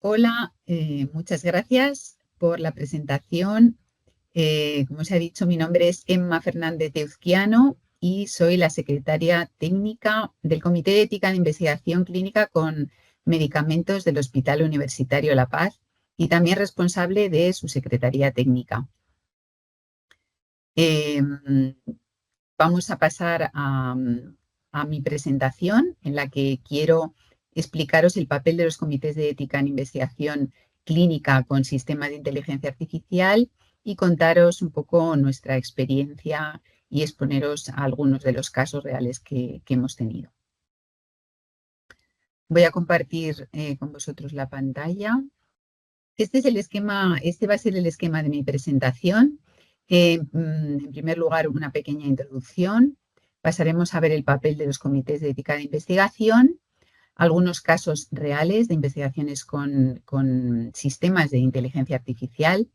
Hola, muchas gracias por la presentación. Como se ha dicho, mi nombre es Emma Fernández de Uzquiano y soy la secretaria técnica del Comité de Ética de Investigación Clínica con Medicamentos del Hospital Universitario La Paz y también responsable de su secretaría técnica. Vamos a pasar a mi presentación, en la que quiero explicaros el papel de los comités de ética en investigación clínica con sistemas de inteligencia artificial y contaros un poco nuestra experiencia y exponeros algunos de los casos reales que hemos tenido. Voy a compartir con vosotros la pantalla. Este va a ser el esquema de mi presentación. En primer lugar, una pequeña introducción. Pasaremos a ver el papel de los comités de ética de investigación, algunos casos reales de investigaciones con sistemas de inteligencia artificial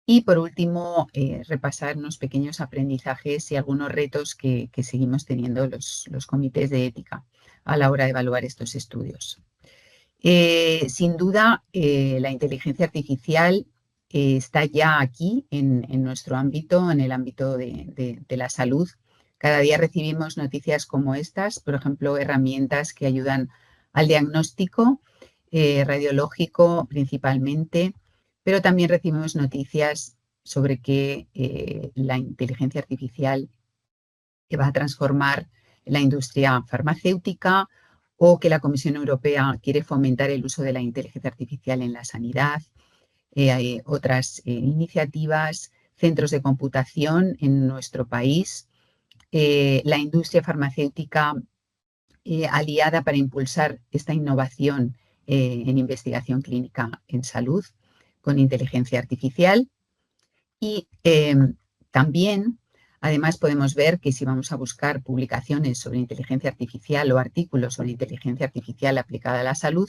y, por último, repasar unos pequeños aprendizajes y algunos retos que seguimos teniendo los comités de ética a la hora de evaluar estos estudios. Sin duda, la inteligencia artificial está ya aquí en nuestro ámbito, en el ámbito de la salud. Cada día recibimos noticias como estas, por ejemplo, herramientas que ayudan al diagnóstico radiológico principalmente, pero también recibimos noticias sobre que la inteligencia artificial va a transformar la industria farmacéutica, o que la Comisión Europea quiere fomentar el uso de la inteligencia artificial en la sanidad, hay otras iniciativas, centros de computación en nuestro país, la industria farmacéutica aliada para impulsar esta innovación en investigación clínica en salud con inteligencia artificial. Y también, además, podemos ver que si vamos a buscar publicaciones sobre inteligencia artificial o artículos sobre inteligencia artificial aplicada a la salud,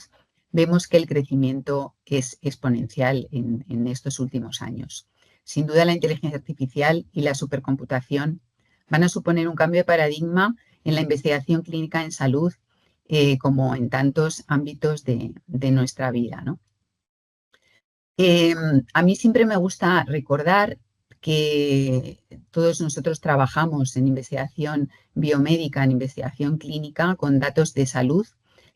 vemos que el crecimiento es exponencial en estos últimos años. Sin duda, la inteligencia artificial y la supercomputación van a suponer un cambio de paradigma en la investigación clínica en salud, como en tantos ámbitos de nuestra vida, ¿no? A mí siempre me gusta recordar que todos nosotros trabajamos en investigación biomédica, en investigación clínica con datos de salud.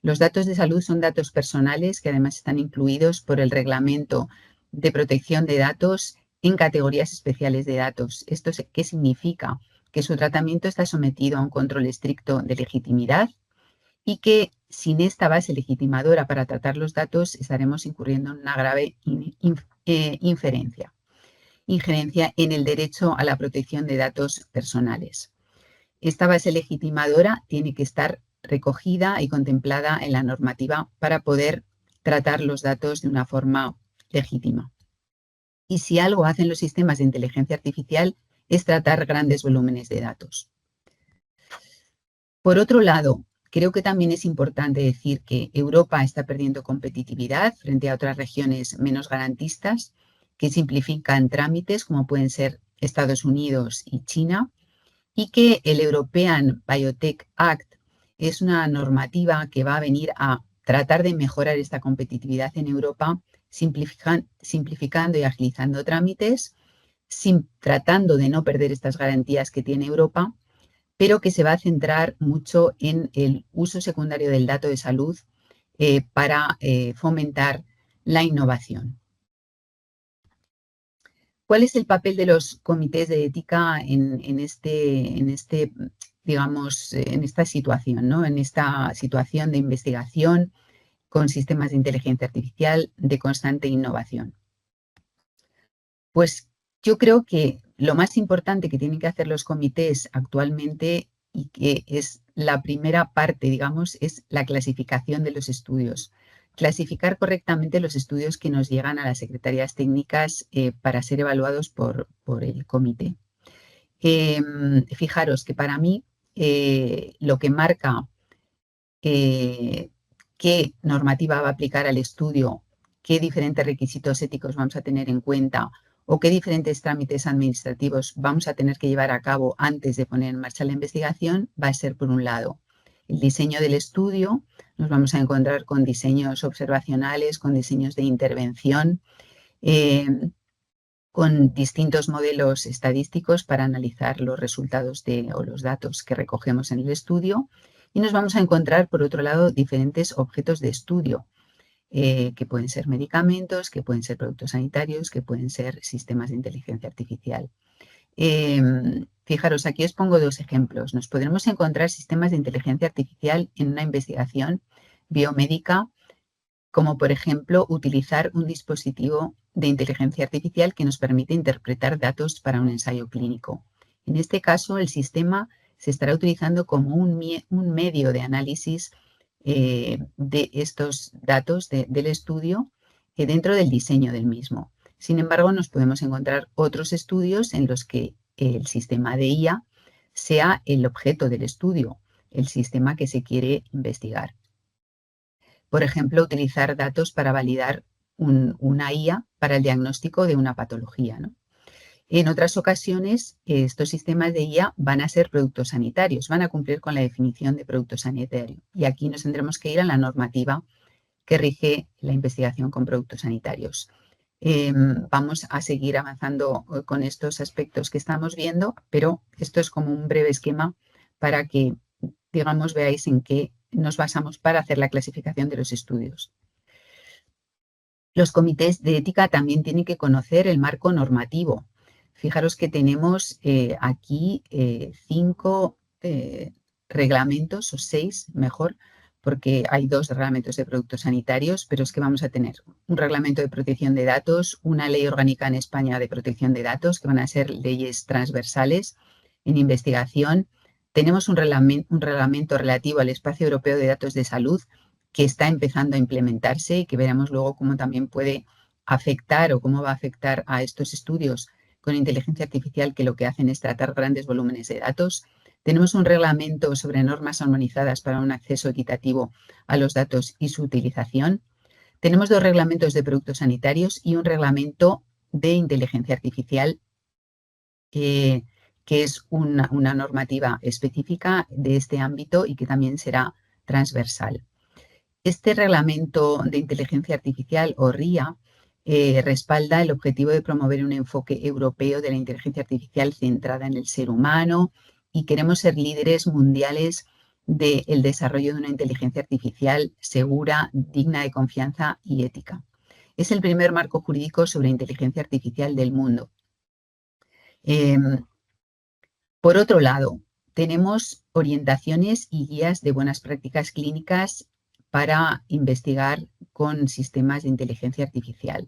Los datos de salud son datos personales que además están incluidos por el Reglamento de Protección de Datos en categorías especiales de datos. ¿Esto qué significa? Que su tratamiento está sometido a un control estricto de legitimidad y que sin esta base legitimadora para tratar los datos estaremos incurriendo en una grave injerencia en el derecho a la protección de datos personales. Esta base legitimadora tiene que estar recogida y contemplada en la normativa para poder tratar los datos de una forma legítima. Y si algo hacen los sistemas de inteligencia artificial es tratar grandes volúmenes de datos. Por otro lado, creo que también es importante decir que Europa está perdiendo competitividad frente a otras regiones menos garantistas que simplifican trámites como pueden ser Estados Unidos y China, y que el European Biotech Act es una normativa que va a venir a tratar de mejorar esta competitividad en Europa, simplificando y agilizando trámites, tratando de no perder estas garantías que tiene Europa, pero que se va a centrar mucho en el uso secundario del dato de salud para fomentar la innovación. ¿Cuál es el papel de los comités de ética en esta situación, ¿no? En esta situación de investigación con sistemas de inteligencia artificial de constante innovación? Pues yo creo que lo más importante que tienen que hacer los comités actualmente, y que es la primera parte, digamos, es la clasificación de los estudios. Clasificar correctamente los estudios que nos llegan a las secretarías técnicas para ser evaluados por el comité. Fijaros que para mí lo que marca qué normativa va a aplicar al estudio, qué diferentes requisitos éticos vamos a tener en cuenta o qué diferentes trámites administrativos vamos a tener que llevar a cabo antes de poner en marcha la investigación, va a ser, por un lado, el diseño del estudio. Nos vamos a encontrar con diseños observacionales, con diseños de intervención, con distintos modelos estadísticos para analizar los resultados o los datos que recogemos en el estudio. Y nos vamos a encontrar, por otro lado, diferentes objetos de estudio, que pueden ser medicamentos, que pueden ser productos sanitarios, que pueden ser sistemas de inteligencia artificial. Fijaros, aquí os pongo dos ejemplos. Nos podremos encontrar sistemas de inteligencia artificial en una investigación biomédica, como por ejemplo utilizar un dispositivo de inteligencia artificial que nos permite interpretar datos para un ensayo clínico. En este caso, el sistema se estará utilizando como un medio de análisis de estos datos del estudio dentro del diseño del mismo. Sin embargo, nos podemos encontrar otros estudios en los que el sistema de IA sea el objeto del estudio, el sistema que se quiere investigar. Por ejemplo, utilizar datos para validar una IA para el diagnóstico de una patología, ¿no? En otras ocasiones, estos sistemas de IA van a ser productos sanitarios, van a cumplir con la definición de producto sanitario. Y aquí nos tendremos que ir a la normativa que rige la investigación con productos sanitarios. Vamos a seguir avanzando con estos aspectos que estamos viendo, pero esto es como un breve esquema para que, digamos, veáis en qué nos basamos para hacer la clasificación de los estudios. Los comités de ética también tienen que conocer el marco normativo. Fijaros que tenemos aquí 5 reglamentos, o 6 mejor, porque hay 2 reglamentos de productos sanitarios, pero es que vamos a tener un reglamento de protección de datos, una ley orgánica en España de protección de datos, que van a ser leyes transversales en investigación. Tenemos un reglamento relativo al espacio europeo de datos de salud, que está empezando a implementarse y que veremos luego cómo también puede afectar o cómo va a afectar a estos estudios con inteligencia artificial, que lo que hacen es tratar grandes volúmenes de datos. Tenemos un reglamento sobre normas armonizadas para un acceso equitativo a los datos y su utilización. Tenemos 2 reglamentos de productos sanitarios y un reglamento de inteligencia artificial, que es una normativa específica de este ámbito y que también será transversal. Este reglamento de inteligencia artificial, o RIA, respalda el objetivo de promover un enfoque europeo de la inteligencia artificial centrada en el ser humano, y queremos ser líderes mundiales del desarrollo de una inteligencia artificial segura, digna de confianza y ética. Es el primer marco jurídico sobre inteligencia artificial del mundo. Por otro lado, tenemos orientaciones y guías de buenas prácticas clínicas para investigar con sistemas de inteligencia artificial,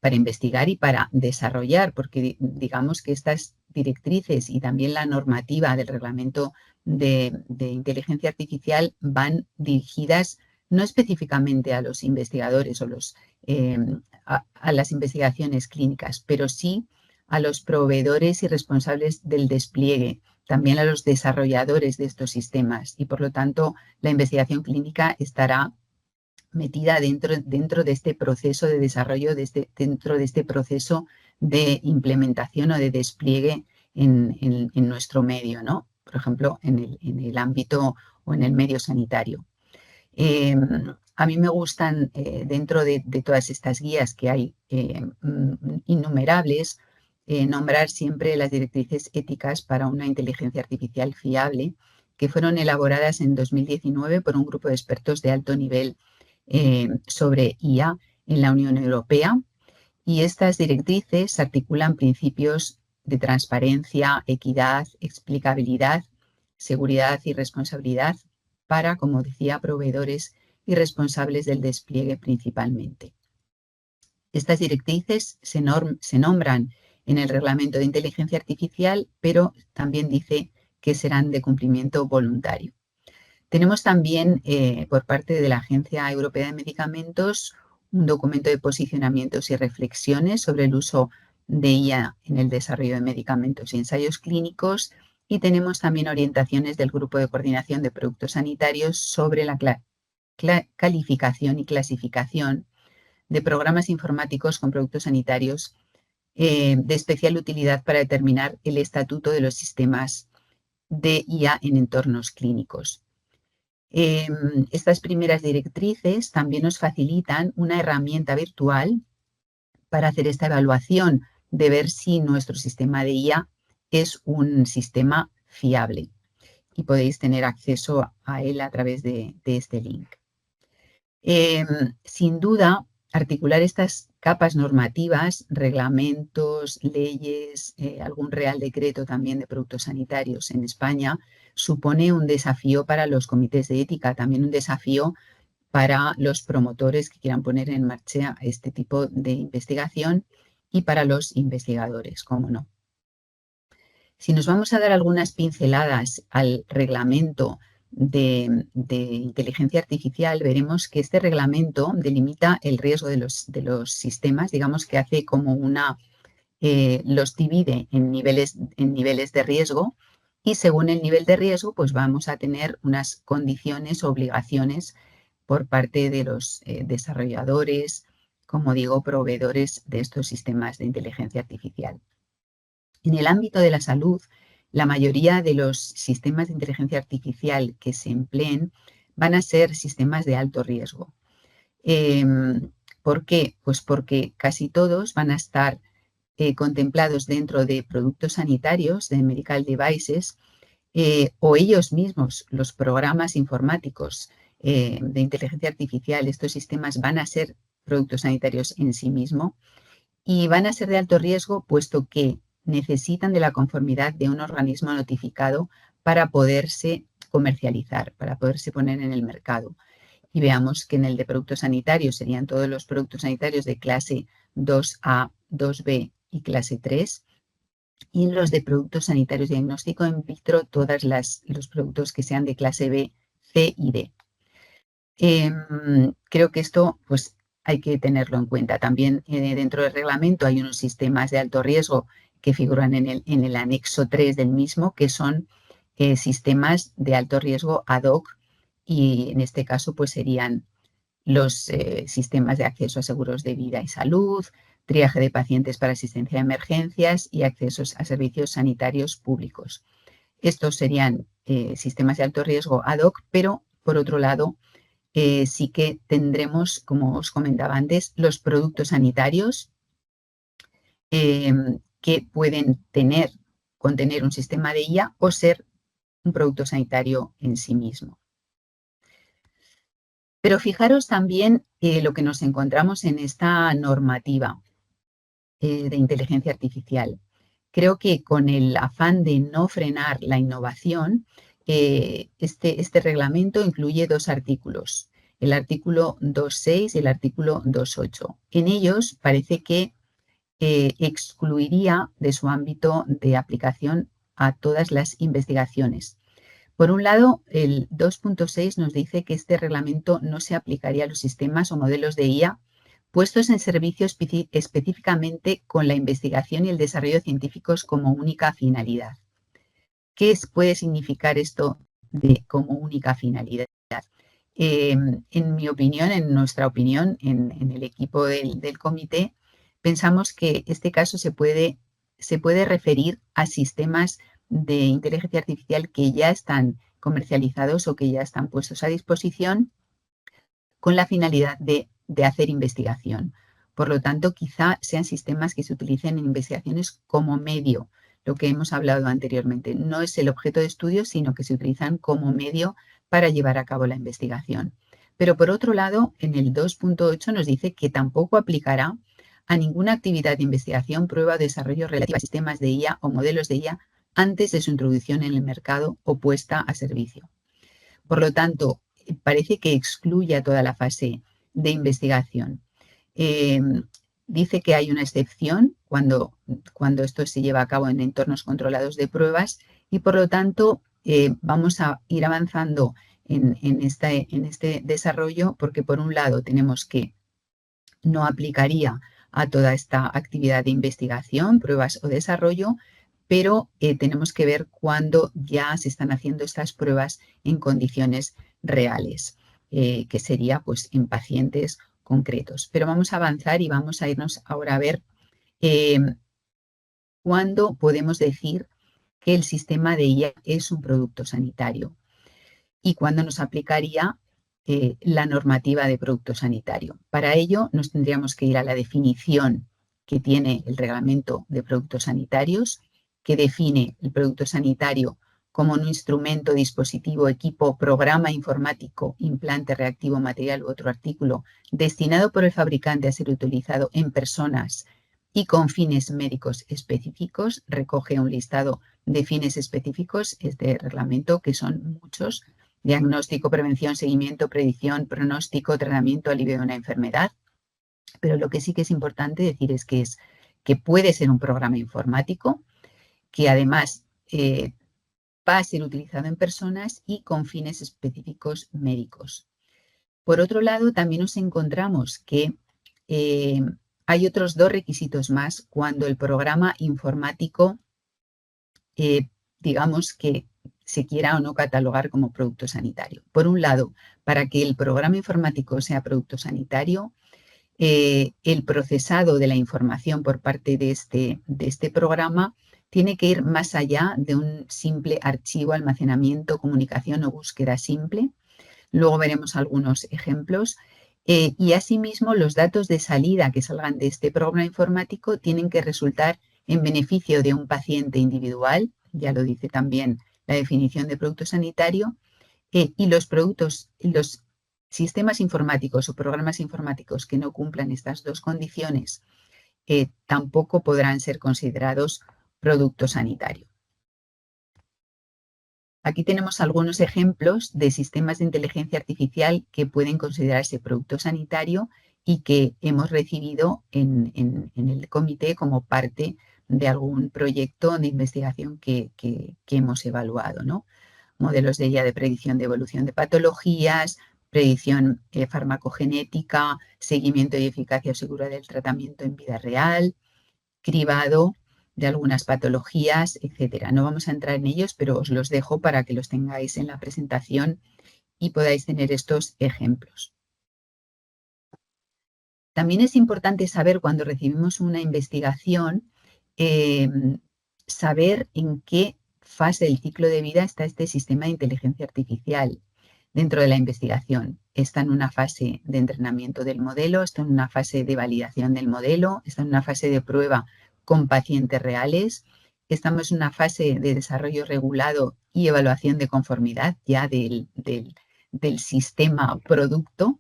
para investigar y para desarrollar, porque digamos que estas directrices y también la normativa del reglamento de inteligencia artificial van dirigidas no específicamente a los investigadores o a las investigaciones clínicas, pero sí a los proveedores y responsables del despliegue, también a los desarrolladores de estos sistemas, y por lo tanto la investigación clínica estará metida dentro de este proceso de desarrollo, dentro de este proceso de implementación o de despliegue en nuestro medio, ¿no? Por ejemplo, en el ámbito o en el medio sanitario. A mí me gustan, dentro de todas estas guías, que hay innumerables, nombrar siempre las directrices éticas para una inteligencia artificial fiable, que fueron elaboradas en 2019 por un grupo de expertos de alto nivel sobre IA en la Unión Europea. Y estas directrices articulan principios de transparencia, equidad, explicabilidad, seguridad y responsabilidad para, como decía, proveedores y responsables del despliegue principalmente. Estas directrices se nombran en el Reglamento de Inteligencia Artificial, pero también dice que serán de cumplimiento voluntario. Tenemos también, por parte de la Agencia Europea de Medicamentos, un documento de posicionamientos y reflexiones sobre el uso de IA en el desarrollo de medicamentos y ensayos clínicos, y tenemos también orientaciones del Grupo de Coordinación de Productos Sanitarios sobre la calificación y clasificación de programas informáticos con productos sanitarios de especial utilidad para determinar el estatuto de los sistemas de IA en entornos clínicos. Estas primeras directrices también nos facilitan una herramienta virtual para hacer esta evaluación de ver si nuestro sistema de IA es un sistema fiable y podéis tener acceso a él a través de este link. Sin duda, articular estas capas normativas, reglamentos, leyes, algún real decreto también de productos sanitarios en España, supone un desafío para los comités de ética, también un desafío para los promotores que quieran poner en marcha este tipo de investigación y para los investigadores, cómo no. Si nos vamos a dar algunas pinceladas al reglamento de inteligencia artificial, veremos que este reglamento delimita el riesgo de los sistemas, digamos que hace como los divide en niveles de riesgo y según el nivel de riesgo, pues vamos a tener unas condiciones, obligaciones por parte de los desarrolladores, como digo, proveedores de estos sistemas de inteligencia artificial. En el ámbito de la salud, la mayoría de los sistemas de inteligencia artificial que se empleen van a ser sistemas de alto riesgo. ¿Por qué? Pues porque casi todos van a estar contemplados dentro de productos sanitarios, de medical devices, o ellos mismos, los programas informáticos de inteligencia artificial, estos sistemas van a ser productos sanitarios en sí mismo y van a ser de alto riesgo puesto que necesitan de la conformidad de un organismo notificado para poderse comercializar, para poderse poner en el mercado. Y veamos que en el de productos sanitarios serían todos los productos sanitarios de clase 2A, 2B y clase 3. Y en los de productos sanitarios de diagnóstico in vitro, todos los productos que sean de clase B, C y D. Creo que esto pues, hay que tenerlo en cuenta. También dentro del reglamento hay unos sistemas de alto riesgo que figuran en el anexo 3 del mismo, que son sistemas de alto riesgo ad hoc y en este caso pues serían los sistemas de acceso a seguros de vida y salud, triaje de pacientes para asistencia a emergencias y accesos a servicios sanitarios públicos. Estos serían sistemas de alto riesgo ad hoc, pero por otro lado sí que tendremos, como os comentaba antes, los productos sanitarios que pueden contener un sistema de IA o ser un producto sanitario en sí mismo. Pero fijaros también lo que nos encontramos en esta normativa de inteligencia artificial. Creo que con el afán de no frenar la innovación, este reglamento incluye dos artículos, el artículo 2.6 y el artículo 2.8. En ellos parece que excluiría de su ámbito de aplicación a todas las investigaciones. Por un lado, el 2.6 nos dice que este reglamento no se aplicaría a los sistemas o modelos de IA puestos en servicio específicamente con la investigación y el desarrollo científicos como única finalidad. ¿Qué puede significar esto de como única finalidad? En mi opinión, en nuestra opinión, en el equipo del comité, pensamos que este caso se puede referir a sistemas de inteligencia artificial que ya están comercializados o que ya están puestos a disposición con la finalidad de hacer investigación. Por lo tanto, quizá sean sistemas que se utilicen en investigaciones como medio, lo que hemos hablado anteriormente. No es el objeto de estudio, sino que se utilizan como medio para llevar a cabo la investigación. Pero por otro lado, en el 2.8 nos dice que tampoco aplicará a ninguna actividad de investigación, prueba o desarrollo relativa a sistemas de IA o modelos de IA antes de su introducción en el mercado o puesta a servicio. Por lo tanto, parece que excluye a toda la fase de investigación. Dice que hay una excepción cuando esto se lleva a cabo en entornos controlados de pruebas y, por lo tanto, vamos a ir avanzando en este desarrollo porque, por un lado, tenemos que no aplicaría a toda esta actividad de investigación, pruebas o desarrollo, pero tenemos que ver cuándo ya se están haciendo estas pruebas en condiciones reales, que sería pues en pacientes concretos. Pero vamos a avanzar y vamos a irnos ahora a ver cuándo podemos decir que el sistema de IA es un producto sanitario y cuándo nos aplicaría la normativa de producto sanitario. Para ello nos tendríamos que ir a la definición que tiene el reglamento de productos sanitarios, que define el producto sanitario como un instrumento, dispositivo, equipo, programa informático, implante, reactivo, material u otro artículo destinado por el fabricante a ser utilizado en personas y con fines médicos específicos. Recoge un listado de fines específicos este reglamento, que son muchos: diagnóstico, prevención, seguimiento, predicción, pronóstico, tratamiento, alivio de una enfermedad. Pero lo que sí que es importante decir es que puede ser un programa informático, que además va a ser utilizado en personas y con fines específicos médicos. Por otro lado, también nos encontramos que hay otros dos requisitos más cuando el programa informático, digamos que se quiera o no catalogar como producto sanitario. Por un lado, para que el programa informático sea producto sanitario, el procesado de la información por parte de este programa tiene que ir más allá de un simple archivo, almacenamiento, comunicación o búsqueda simple. Luego veremos algunos ejemplos. Y asimismo, los datos de salida que salgan de este programa informático tienen que resultar en beneficio de un paciente individual, ya lo dice también la definición de producto sanitario, y los sistemas informáticos o programas informáticos que no cumplan estas dos condiciones tampoco podrán ser considerados producto sanitario. Aquí tenemos algunos ejemplos de sistemas de inteligencia artificial que pueden considerarse producto sanitario y que hemos recibido en el comité como parte de algún proyecto de investigación que hemos evaluado, ¿no? Modelos de IA de predicción de evolución de patologías, predicción farmacogenética, seguimiento y eficacia segura del tratamiento en vida real, cribado de algunas patologías, etcétera. No vamos a entrar en ellos, pero os los dejo para que los tengáis en la presentación y podáis tener estos ejemplos. También es importante saber, cuando recibimos una investigación, saber en qué fase del ciclo de vida está este sistema de inteligencia artificial dentro de la investigación. Está en una fase de entrenamiento del modelo, está en una fase de validación del modelo, está en una fase de prueba con pacientes reales, estamos en una fase de desarrollo regulado y evaluación de conformidad ya del sistema producto.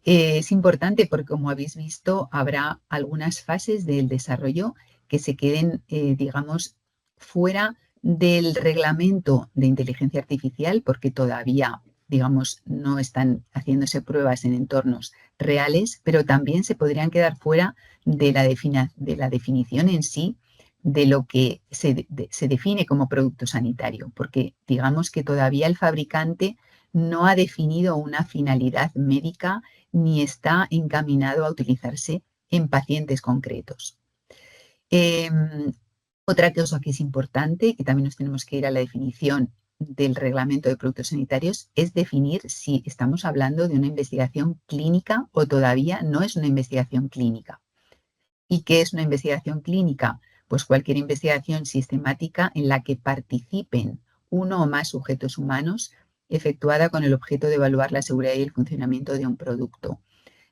Es importante porque, como habéis visto, habrá algunas fases del desarrollo que se queden, digamos, fuera del reglamento de inteligencia artificial, porque todavía, digamos, no están haciéndose pruebas en entornos reales, pero también se podrían quedar fuera de la definición en sí de lo que se define como producto sanitario, porque digamos que todavía el fabricante no ha definido una finalidad médica ni está encaminado a utilizarse en pacientes concretos. Otra cosa que es importante, que también nos tenemos que ir a la definición del reglamento de productos sanitarios, es definir si estamos hablando de una investigación clínica o todavía no es una investigación clínica. ¿Y qué es una investigación clínica? Pues cualquier investigación sistemática en la que participen uno o más sujetos humanos, efectuada con el objeto de evaluar la seguridad y el funcionamiento de un producto.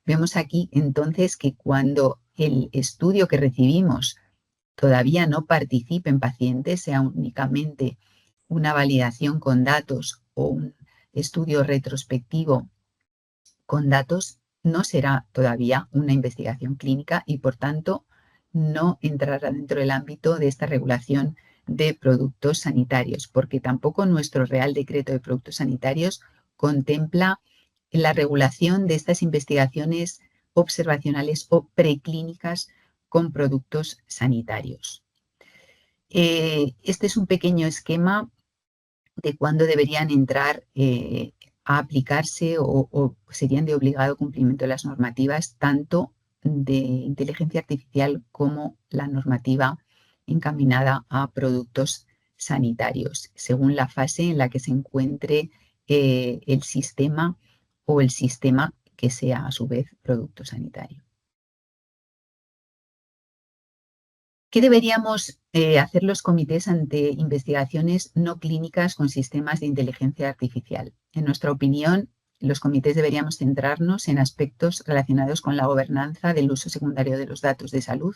Vemos aquí entonces que cuando el estudio que recibimos todavía no participe en pacientes, sea únicamente una validación con datos o un estudio retrospectivo con datos, no será todavía una investigación clínica y, por tanto, no entrará dentro del ámbito de esta regulación de productos sanitarios, porque tampoco nuestro Real Decreto de Productos Sanitarios contempla la regulación de estas investigaciones observacionales o preclínicas con productos sanitarios. Este es un pequeño esquema de cuándo deberían entrar a aplicarse o serían de obligado cumplimiento de las normativas, tanto de inteligencia artificial como la normativa encaminada a productos sanitarios, según la fase en la que se encuentre el sistema o el sistema que sea a su vez producto sanitario. ¿Qué deberíamos hacer los comités ante investigaciones no clínicas con sistemas de inteligencia artificial? En nuestra opinión, los comités deberíamos centrarnos en aspectos relacionados con la gobernanza del uso secundario de los datos de salud.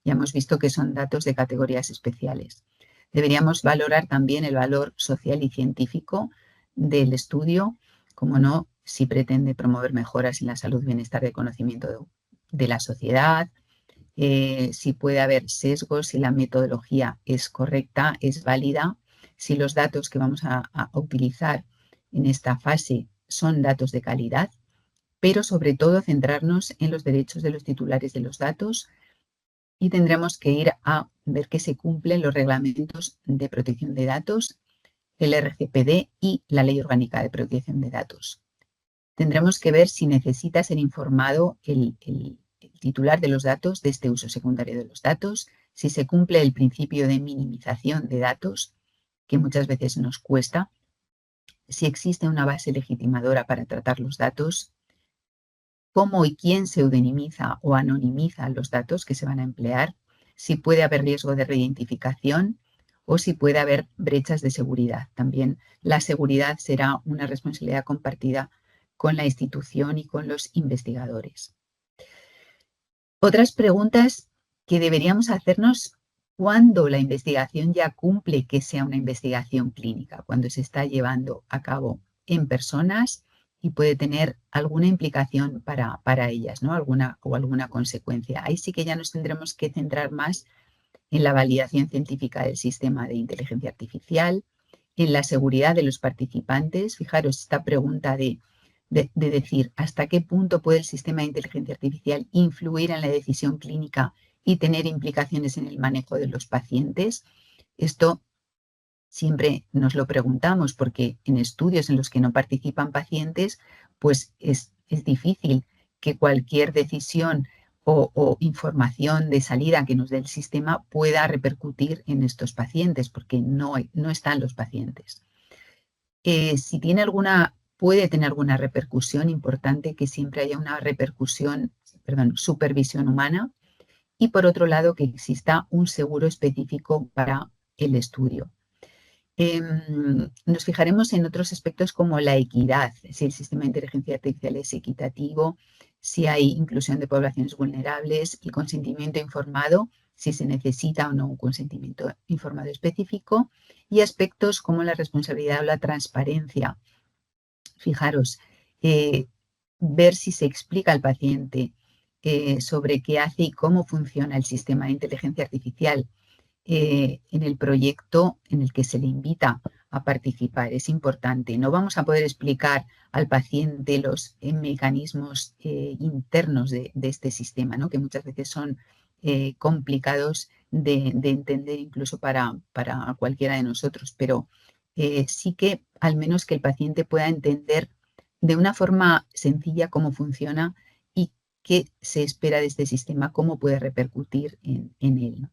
Ya hemos visto que son datos de categorías especiales. Deberíamos valorar también el valor social y científico del estudio, como no, si pretende promover mejoras en la salud, bienestar y conocimiento de la sociedad, si puede haber sesgos, si la metodología es correcta, es válida, si los datos que vamos a utilizar en esta fase son datos de calidad, pero sobre todo centrarnos en los derechos de los titulares de los datos y tendremos que ir a ver que se cumplen los reglamentos de protección de datos, el RGPD y la Ley Orgánica de Protección de Datos. Tendremos que ver si necesita ser informado el titular de los datos de este uso secundario de los datos, si se cumple el principio de minimización de datos, que muchas veces nos cuesta, si existe una base legitimadora para tratar los datos, cómo y quién pseudonimiza o anonimiza los datos que se van a emplear, si puede haber riesgo de reidentificación o si puede haber brechas de seguridad. También la seguridad será una responsabilidad compartida con la institución y con los investigadores. Otras preguntas que deberíamos hacernos cuando la investigación ya cumple que sea una investigación clínica, cuando se está llevando a cabo en personas y puede tener alguna implicación para ellas, ¿no? Alguna consecuencia. Ahí sí que ya nos tendremos que centrar más en la validación científica del sistema de inteligencia artificial, en la seguridad de los participantes. Fijaros esta pregunta de decir hasta qué punto puede el sistema de inteligencia artificial influir en la decisión clínica y tener implicaciones en el manejo de los pacientes. Esto siempre nos lo preguntamos porque en estudios en los que no participan pacientes, pues es difícil que cualquier decisión o información de salida que nos dé el sistema pueda repercutir en estos pacientes porque no están los pacientes. Si tiene puede tener alguna repercusión, importante que siempre haya una supervisión humana y por otro lado que exista un seguro específico para el estudio. Nos fijaremos en otros aspectos como la equidad, si el sistema de inteligencia artificial es equitativo, si hay inclusión de poblaciones vulnerables, el consentimiento informado, si se necesita o no un consentimiento informado específico, y aspectos como la responsabilidad o la transparencia. Fijaros, ver si se explica al paciente sobre qué hace y cómo funciona el sistema de inteligencia artificial en el proyecto en el que se le invita a participar. Es importante. No vamos a poder explicar al paciente los mecanismos internos de este sistema, ¿no? Que muchas veces son complicados de entender incluso para cualquiera de nosotros, pero sí que al menos que el paciente pueda entender de una forma sencilla cómo funciona y qué se espera de este sistema, cómo puede repercutir en él, ¿no?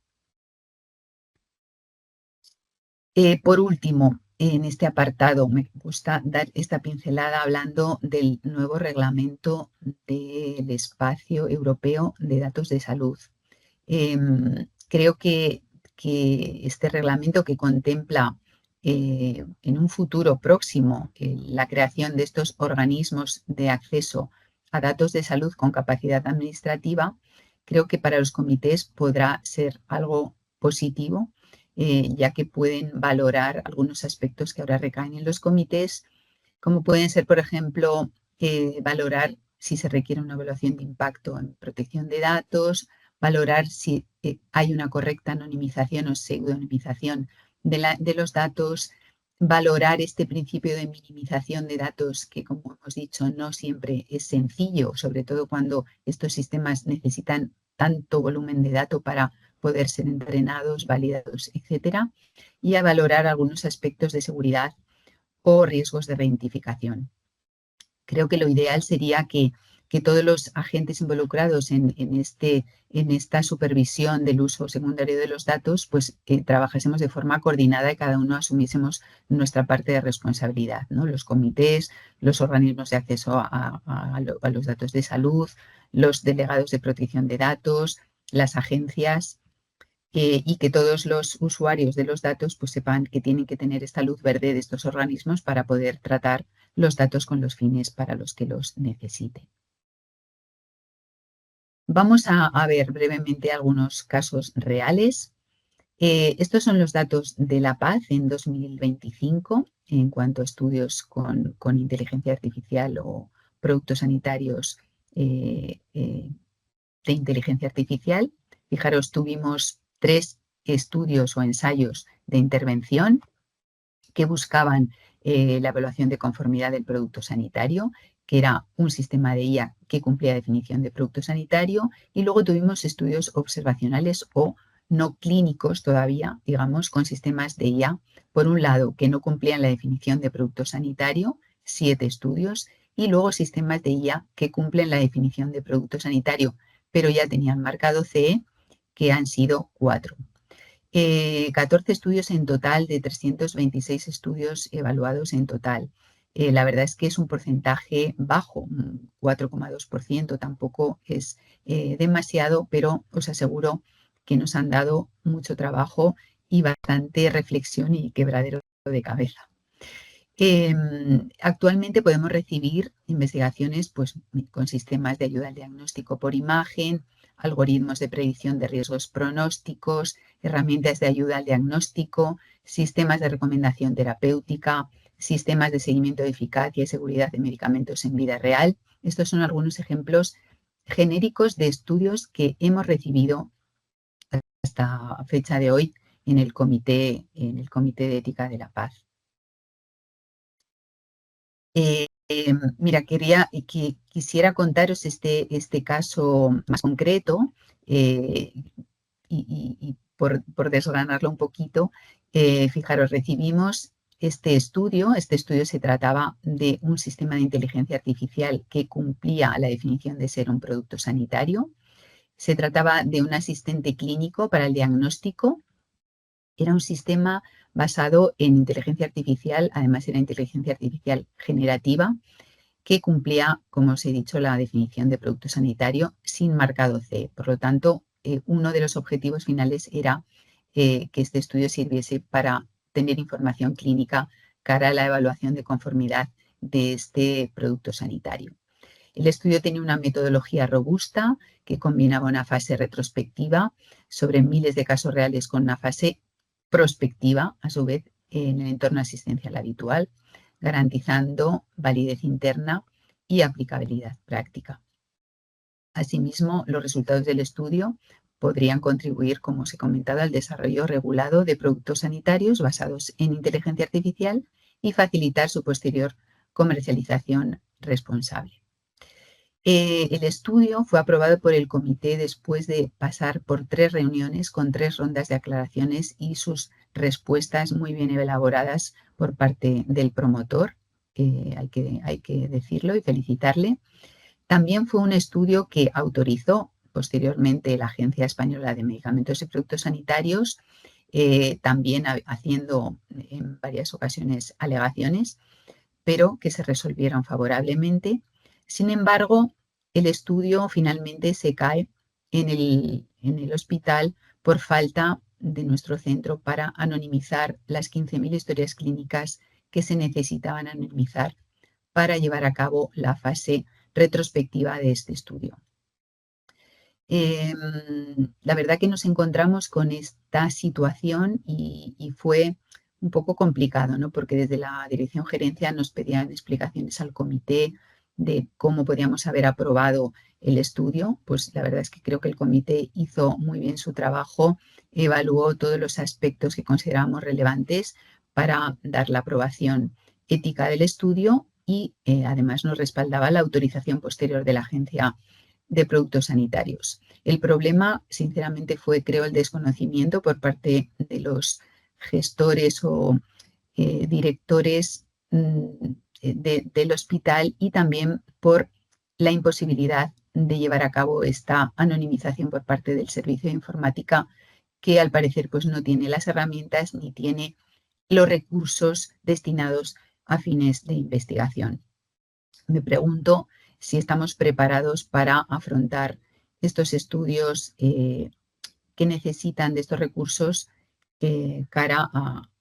Por último, en este apartado me gusta dar esta pincelada hablando del nuevo reglamento del espacio europeo de datos de salud. Creo que este reglamento que contempla en un futuro próximo la creación de estos organismos de acceso a datos de salud con capacidad administrativa, creo que para los comités podrá ser algo positivo, ya que pueden valorar algunos aspectos que ahora recaen en los comités, como pueden ser, por ejemplo, valorar si se requiere una evaluación de impacto en protección de datos, valorar si hay una correcta anonimización o pseudonimización de los datos, valorar este principio de minimización de datos que, como hemos dicho, no siempre es sencillo, sobre todo cuando estos sistemas necesitan tanto volumen de datos para poder ser entrenados, validados, etcétera, y a valorar algunos aspectos de seguridad o riesgos de reidentificación. Creo que lo ideal sería que todos los agentes involucrados en esta supervisión del uso secundario de los datos, pues trabajásemos de forma coordinada y cada uno asumiésemos nuestra parte de responsabilidad, ¿no? Los comités, los organismos de acceso a los datos de salud, los delegados de protección de datos, las agencias. y que todos los usuarios de los datos pues sepan que tienen que tener esta luz verde de estos organismos para poder tratar los datos con los fines para los que los necesiten. Vamos a ver brevemente algunos casos reales. Estos son los datos de la paz en 2025 en cuanto a estudios con inteligencia artificial o productos sanitarios de inteligencia artificial. Fijaros, tuvimos 3 estudios o ensayos de intervención que buscaban la evaluación de conformidad del producto sanitario, que era un sistema de IA que cumplía definición de producto sanitario, y luego tuvimos estudios observacionales o no clínicos todavía, digamos, con sistemas de IA, por un lado, que no cumplían la definición de producto sanitario, 7 estudios, y luego sistemas de IA que cumplen la definición de producto sanitario, pero ya tenían marcado CE, que han sido 4. 14 estudios en total de 326 estudios evaluados en total. La verdad es que es un porcentaje bajo, 4,2%, tampoco es demasiado, pero os aseguro que nos han dado mucho trabajo y bastante reflexión y quebradero de cabeza. Actualmente podemos recibir investigaciones pues, con sistemas de ayuda al diagnóstico por imagen, algoritmos de predicción de riesgos pronósticos, herramientas de ayuda al diagnóstico, sistemas de recomendación terapéutica, sistemas de seguimiento de eficacia y seguridad de medicamentos en vida real. Estos son algunos ejemplos genéricos de estudios que hemos recibido hasta fecha de hoy en el Comité de Ética de la Paz. Mira, quisiera contaros este caso más concreto y por desgranarlo un poquito, fijaros, recibimos este estudio se trataba de un sistema de inteligencia artificial que cumplía la definición de ser un producto sanitario. Se trataba de un asistente clínico para el diagnóstico. Era un sistema basado en inteligencia artificial, además era inteligencia artificial generativa, que cumplía, como os he dicho, la definición de producto sanitario sin marcado CE. Por lo tanto, uno de los objetivos finales era que este estudio sirviese para tener información clínica cara a la evaluación de conformidad de este producto sanitario. El estudio tenía una metodología robusta que combinaba una fase retrospectiva sobre miles de casos reales con una fase prospectiva, a su vez, en el entorno asistencial habitual, garantizando validez interna y aplicabilidad práctica. Asimismo, los resultados del estudio podrían contribuir, como os he comentado, al desarrollo regulado de productos sanitarios basados en inteligencia artificial y facilitar su posterior comercialización responsable. El estudio fue aprobado por el comité después de pasar por 3 reuniones con 3 rondas de aclaraciones y sus respuestas muy bien elaboradas por parte del promotor. Hay que decirlo y felicitarle. También fue un estudio que autorizó posteriormente la Agencia Española de Medicamentos y Productos Sanitarios, también haciendo en varias ocasiones alegaciones, pero que se resolvieron favorablemente. Sin embargo, el estudio finalmente se cae en el hospital por falta de nuestro centro para anonimizar las 15.000 historias clínicas que se necesitaban anonimizar para llevar a cabo la fase retrospectiva de este estudio. La verdad que nos encontramos con esta situación y fue un poco complicado, ¿no? Porque desde la Dirección Gerencia nos pedían explicaciones al comité de cómo podíamos haber aprobado el estudio. Pues la verdad es que creo que el comité hizo muy bien su trabajo, evaluó todos los aspectos que considerábamos relevantes para dar la aprobación ética del estudio y además nos respaldaba la autorización posterior de la Agencia de Productos Sanitarios. El problema, sinceramente, fue, creo, el desconocimiento por parte de los gestores o directores del hospital y también por la imposibilidad de llevar a cabo esta anonimización por parte del servicio de informática, que al parecer pues, no tiene las herramientas ni tiene los recursos destinados a fines de investigación. Me pregunto si estamos preparados para afrontar estos estudios que necesitan de estos recursos cara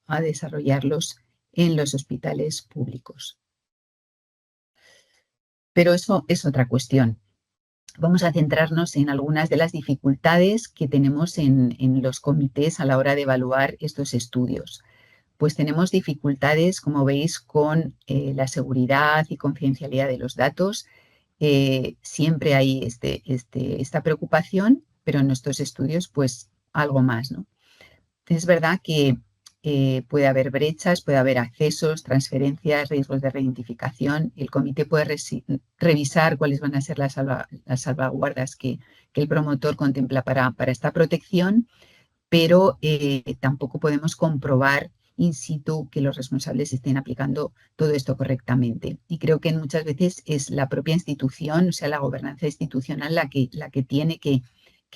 a desarrollarlos en los hospitales públicos. Pero eso es otra cuestión. Vamos a centrarnos en algunas de las dificultades que tenemos en los comités a la hora de evaluar estos estudios. Pues tenemos dificultades, como veis, con la seguridad y confidencialidad de los datos. Siempre hay esta preocupación, pero en nuestros estudios, pues algo más, ¿no? Es verdad que puede haber brechas, puede haber accesos, transferencias, riesgos de reidentificación. El comité puede revisar cuáles van a ser las salvaguardas que el promotor contempla para esta protección, pero tampoco podemos comprobar in situ que los responsables estén aplicando todo esto correctamente. Y creo que muchas veces es la propia institución, o sea, la gobernanza institucional la que tiene que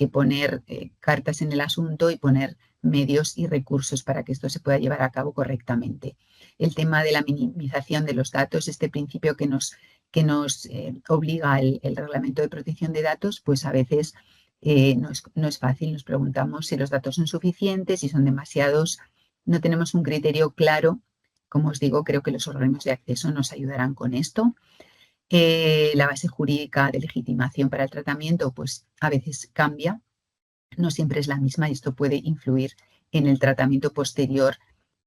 poner cartas en el asunto y poner medios y recursos para que esto se pueda llevar a cabo correctamente. El tema de la minimización de los datos, este principio que nos obliga el Reglamento de Protección de Datos, pues a veces no es fácil. Nos preguntamos si los datos son suficientes, si son demasiados. No tenemos un criterio claro. Como os digo, creo que los organismos de acceso nos ayudarán con esto. La base jurídica de legitimación para el tratamiento, pues a veces cambia, no siempre es la misma y esto puede influir en el tratamiento posterior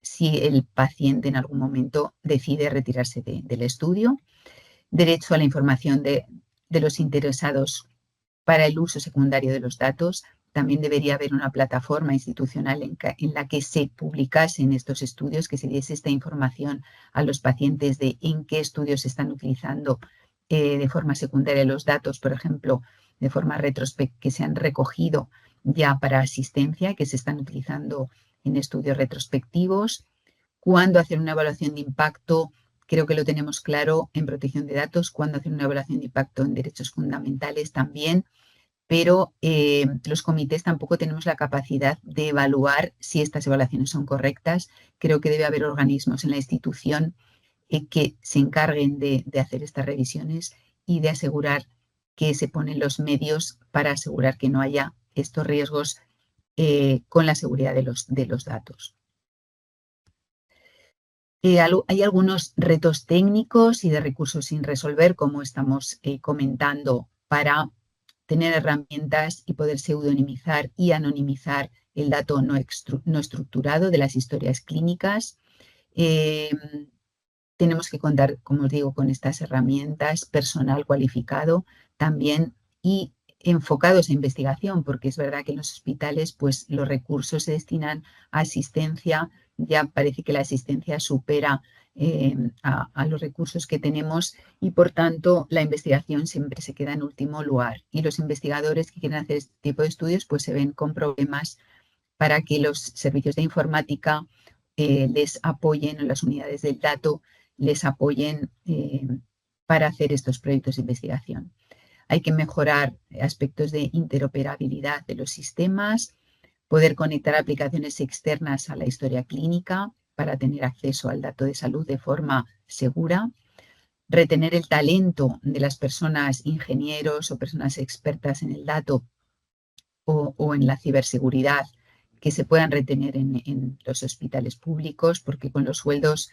si el paciente en algún momento decide retirarse del estudio. Derecho a la información de los interesados para el uso secundario de los datos. También debería haber una plataforma institucional en la que se publicasen estos estudios, que se diese esta información a los pacientes de en qué estudios se están utilizando de forma secundaria los datos, por ejemplo, de forma retrospectiva, que se han recogido ya para asistencia, que se están utilizando en estudios retrospectivos. Cuándo hacer una evaluación de impacto, creo que lo tenemos claro en protección de datos, cuándo hacer una evaluación de impacto en derechos fundamentales también, pero los comités tampoco tenemos la capacidad de evaluar si estas evaluaciones son correctas. Creo que debe haber organismos en la institución que se encarguen de hacer estas revisiones y de asegurar que se ponen los medios para asegurar que no haya estos riesgos con la seguridad de los datos. Hay algunos retos técnicos y de recursos sin resolver, como estamos comentando, para tener herramientas y poder pseudonimizar y anonimizar el dato no estructurado de las historias clínicas. Tenemos que contar, como os digo, con estas herramientas, personal cualificado también y enfocados a investigación, porque es verdad que en los hospitales pues, los recursos se destinan a asistencia. Ya parece que la asistencia supera a los recursos que tenemos y, por tanto, la investigación siempre se queda en último lugar. Y los investigadores que quieren hacer este tipo de estudios pues se ven con problemas para que los servicios de informática les apoyen, en las unidades del dato, les apoyen para hacer estos proyectos de investigación. Hay que mejorar aspectos de interoperabilidad de los sistemas, poder conectar aplicaciones externas a la historia clínica para tener acceso al dato de salud de forma segura, retener el talento de las personas ingenieros o personas expertas en el dato o en la ciberseguridad que se puedan retener en los hospitales públicos, porque con los sueldos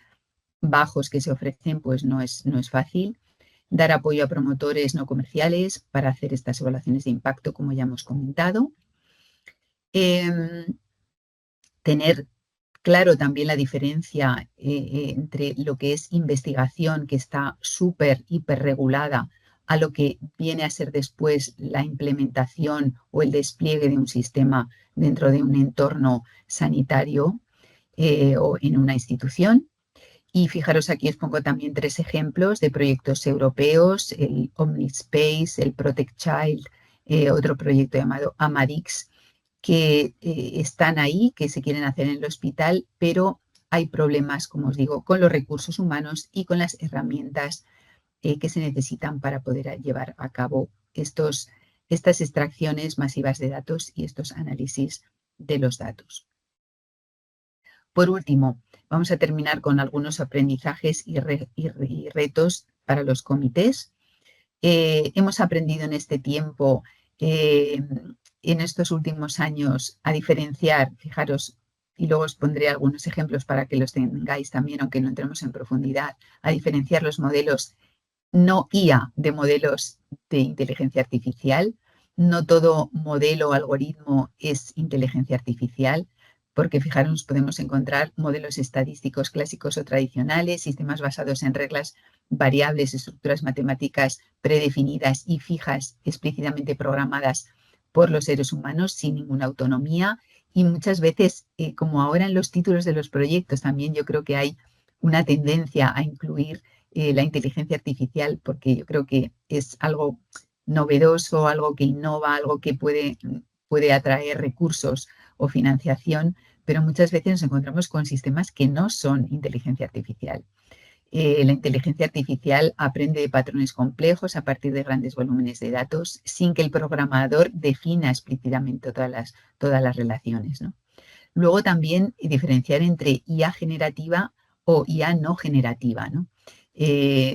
bajos que se ofrecen pues no es fácil. Dar apoyo a promotores no comerciales para hacer estas evaluaciones de impacto, como ya hemos comentado. Tener claro también la diferencia entre lo que es investigación, que está súper, hiperregulada, a lo que viene a ser después la implementación o el despliegue de un sistema dentro de un entorno sanitario o en una institución. Y fijaros, aquí os pongo también 3 ejemplos de proyectos europeos, el Omnispace, el Protect Child, otro proyecto llamado Amadix, que están ahí, que se quieren hacer en el hospital, pero hay problemas, como os digo, con los recursos humanos y con las herramientas que se necesitan para poder llevar a cabo estas extracciones masivas de datos y estos análisis de los datos. Por último, vamos a terminar con algunos aprendizajes y retos para los comités. Hemos aprendido en este tiempo en estos últimos años a diferenciar, fijaros, y luego os pondré algunos ejemplos para que los tengáis también, aunque no entremos en profundidad, a diferenciar los modelos no IA de modelos de inteligencia artificial. No todo modelo o algoritmo es inteligencia artificial, porque fijaros, podemos encontrar modelos estadísticos clásicos o tradicionales, sistemas basados en reglas variables, estructuras matemáticas predefinidas y fijas, explícitamente programadas por los seres humanos sin ninguna autonomía. Y muchas veces, como ahora en los títulos de los proyectos, también yo creo que hay una tendencia a incluir la inteligencia artificial, porque yo creo que es algo novedoso, algo que innova, algo que puede atraer recursos o financiación, pero muchas veces nos encontramos con sistemas que no son inteligencia artificial. La inteligencia artificial aprende de patrones complejos a partir de grandes volúmenes de datos sin que el programador defina explícitamente todas las relaciones, ¿no? Luego también diferenciar entre IA generativa o IA no generativa, ¿no?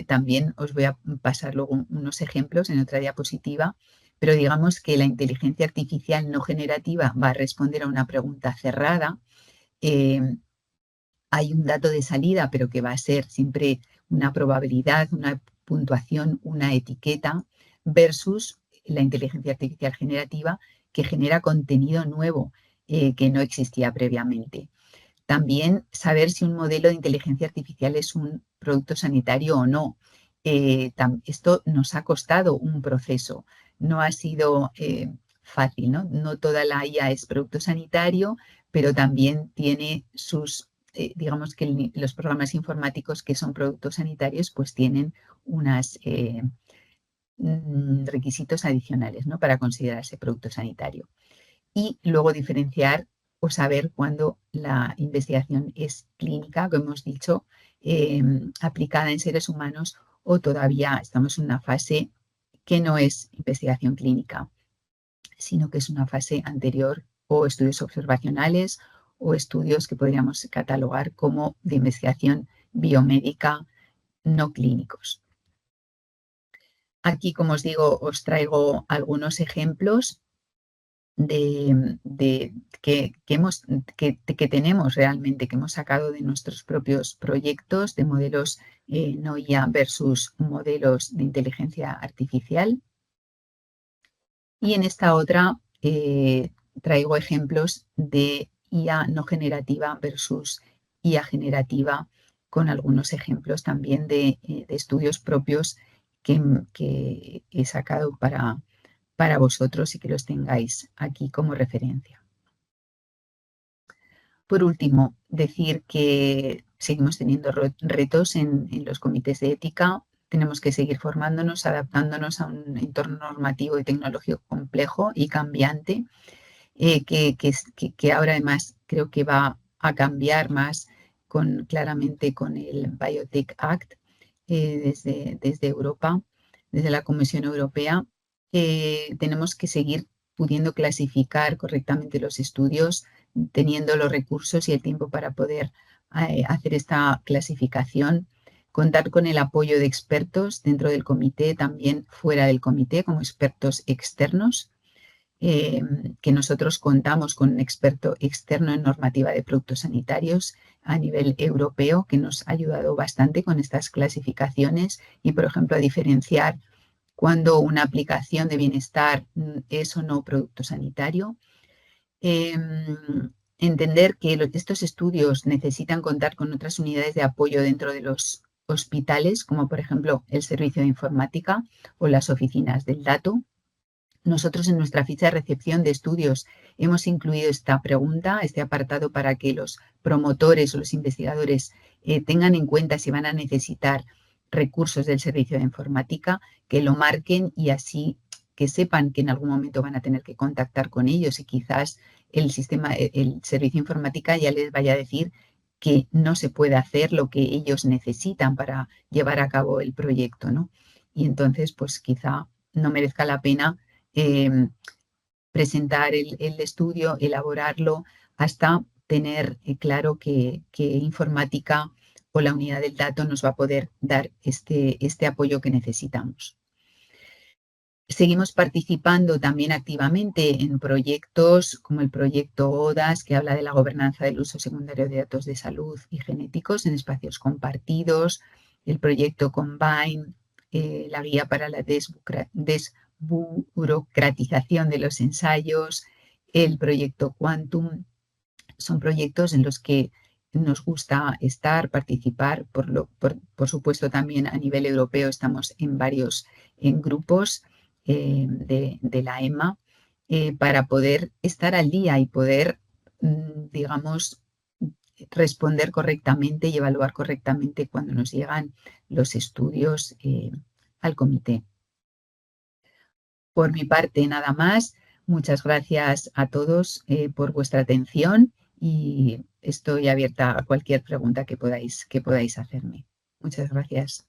También os voy a pasar luego unos ejemplos en otra diapositiva, pero digamos que la inteligencia artificial no generativa va a responder a una pregunta cerrada. Hay un dato de salida, pero que va a ser siempre una probabilidad, una puntuación, una etiqueta, versus la inteligencia artificial generativa que genera contenido nuevo que no existía previamente. También saber si un modelo de inteligencia artificial es un producto sanitario o no. Esto nos ha costado un proceso, no ha sido fácil, ¿no? No toda la IA es producto sanitario, pero también tiene sus, digamos que los programas informáticos que son productos sanitarios, pues tienen unos requisitos adicionales, ¿no? Para considerarse producto sanitario. Y luego diferenciar o saber cuándo la investigación es clínica, como hemos dicho, aplicada en seres humanos, o todavía estamos en una fase que no es investigación clínica, sino que es una fase anterior, o estudios observacionales o estudios que podríamos catalogar como de investigación biomédica no clínicos. Aquí, como os digo, os traigo algunos ejemplos que tenemos realmente, que hemos sacado de nuestros propios proyectos de modelos no IA versus modelos de inteligencia artificial. Y en esta otra traigo ejemplos de IA no generativa versus IA generativa, con algunos ejemplos también de estudios propios que he sacado para vosotros y que los tengáis aquí como referencia. Por último, decir que seguimos teniendo retos en los comités de ética. Tenemos que seguir formándonos, adaptándonos a un entorno normativo y tecnológico complejo y cambiante, que ahora además creo que va a cambiar más claramente con el Biotech Act desde Europa, desde la Comisión Europea. Tenemos que seguir pudiendo clasificar correctamente los estudios, teniendo los recursos y el tiempo para poder hacer esta clasificación, contar con el apoyo de expertos dentro del comité, también fuera del comité, como expertos externos, que nosotros contamos con un experto externo en normativa de productos sanitarios a nivel europeo, que nos ha ayudado bastante con estas clasificaciones y, por ejemplo, a diferenciar cuando una aplicación de bienestar es o no producto sanitario. Entender que estos estudios necesitan contar con otras unidades de apoyo dentro de los hospitales, como por ejemplo el servicio de informática o las oficinas del dato. Nosotros en nuestra ficha de recepción de estudios hemos incluido esta pregunta, este apartado, para que los promotores o los investigadores tengan en cuenta si van a necesitar recursos del servicio de informática, que lo marquen y así que sepan que en algún momento van a tener que contactar con ellos y quizás el servicio de informática ya les vaya a decir que no se puede hacer lo que ellos necesitan para llevar a cabo el proyecto, ¿no? Y entonces, pues quizá no merezca la pena presentar el estudio, elaborarlo, hasta tener claro que informática o la unidad del dato nos va a poder dar este apoyo que necesitamos. Seguimos participando también activamente en proyectos como el proyecto ODAS, que habla de la gobernanza del uso secundario de datos de salud y genéticos en espacios compartidos, el proyecto Combine, la guía para la desburocratización de los ensayos, el proyecto Quantum. Son proyectos en los que nos gusta participar, por supuesto también a nivel europeo estamos en varios grupos de la EMA para poder estar al día y poder, digamos, responder correctamente y evaluar correctamente cuando nos llegan los estudios al comité. Por mi parte, nada más. Muchas gracias a todos por vuestra atención y estoy abierta a cualquier pregunta que podáis hacerme. Muchas gracias.